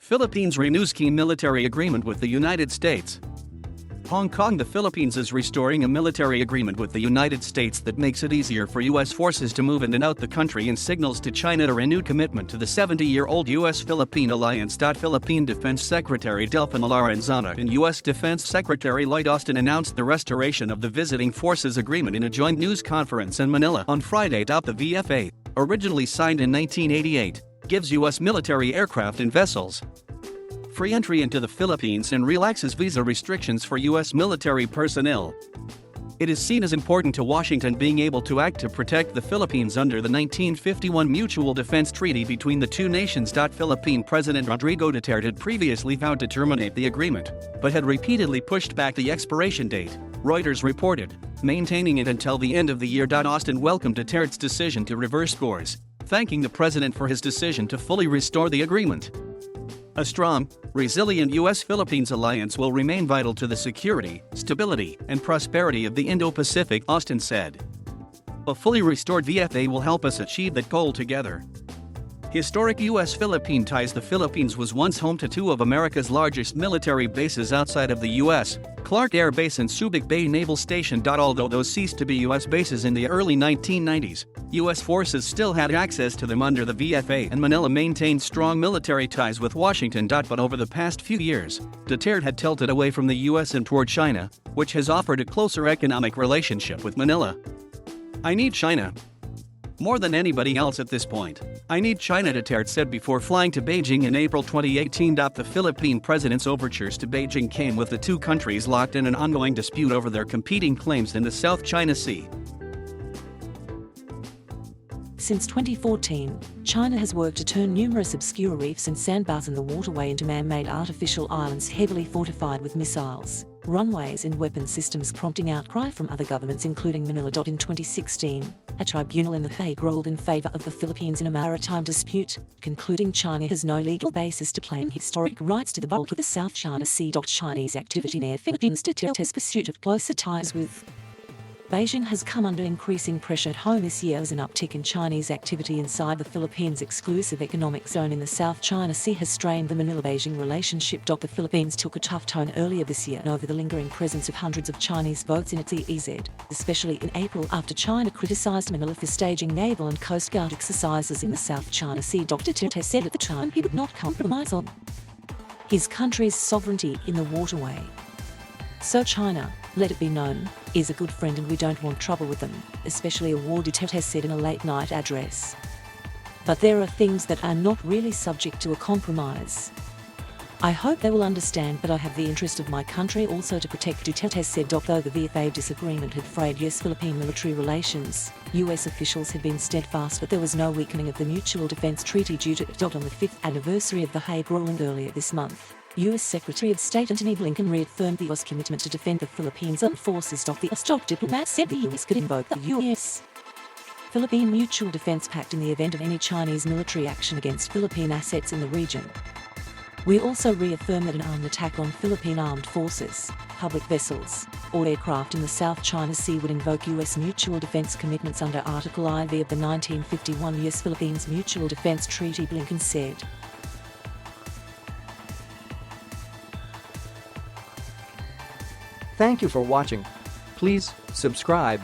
Philippines renews key military agreement with the United States. Hong Kong. The Philippines is restoring a military agreement with the United States that makes it easier for U.S. forces to move in and out the country and signals to China a renewed commitment to the 70-year-old US-Philippine alliance.Philippine Defense Secretary Delfin Lorenzana and U.S. Defense Secretary Lloyd Austin announced the restoration of the Visiting Forces Agreement in a joint news conference in Manila on Friday.The VFA, originally signed in 1988, gives U.S. military aircraft and vessels free entry into the Philippines and relaxes visa restrictions for U.S. military personnel. It is seen as important to Washington being able to act to protect the Philippines under the 1951 Mutual Defense Treaty between the two nations. Philippine President Rodrigo Duterte had previously vowed to terminate the agreement, but had repeatedly pushed back the expiration date, Reuters reported, maintaining it until the end of the year. Austin welcomed Duterte's decision to reverse course, thanking the president for his decision to fully restore the agreement. A strong, resilient US-Philippines alliance will remain vital to the security, stability, and prosperity of the Indo-Pacific, Austin said. A fully restored VFA will help us achieve that goal together. Historic US-Philippine ties. The Philippines was once home to two of America's largest military bases outside of the US, Clark Air Base and Subic Bay Naval Station. Although those ceased to be US bases in the early 1990s, US forces still had access to them under the VFA, and Manila maintained strong military ties with Washington. But over the past few years, Duterte had tilted away from the US and toward China, which has offered a closer economic relationship with Manila. "I need China more than anybody else at this point. I need China," Duterte said before flying to Beijing in April 2018. The Philippine president's overtures to Beijing came with the two countries locked in an ongoing dispute over their competing claims in the South China Sea. Since 2014, China has worked to turn numerous obscure reefs and sandbars in the waterway into man-made artificial islands heavily fortified with missiles, runways and weapon systems, prompting outcry from other governments including Manila. In 2016, a tribunal in The Hague ruled in favor of the Philippines in a maritime dispute, concluding China has no legal basis to claim historic rights to the bulk of the South China Sea.Chinese activity near Philippines. Duterte's pursuit of closer ties with Beijing has come under increasing pressure at home this year as an uptick in Chinese activity inside the Philippines' exclusive economic zone in the South China Sea has strained the Manila-Beijing relationship. The Philippines took a tough tone earlier this year over the lingering presence of hundreds of Chinese boats in its EEZ, especially in April after China criticized Manila for staging naval and coast guard exercises in the South China Sea. Duterte said at the time he would not compromise on his country's sovereignty in the waterway. "So China, let it be known, is a good friend and we don't want trouble with them, especially a war," Duterte said in a late-night address. "But there are things that are not really subject to a compromise. I hope they will understand, but I have the interest of my country also to protect," Duterte said. Though the VFA disagreement had frayed US-Philippine military relations, US officials had been steadfast that there was no weakening of the Mutual Defense Treaty due to it. On the 5th anniversary of the Hague ruling earlier this month, U.S. Secretary of State Antony Blinken reaffirmed the U.S. commitment to defend the Philippines armed forces. The US diplomat said the U.S. could invoke the US-Philippine Mutual Defense Pact in the event of any Chinese military action against Philippine assets in the region. "We also reaffirm that an armed attack on Philippine armed forces, public vessels, or aircraft in the South China Sea would invoke U.S. mutual defense commitments under Article IV of the 1951 US-Philippines Mutual Defense Treaty," Blinken said. Thank you for watching. Please subscribe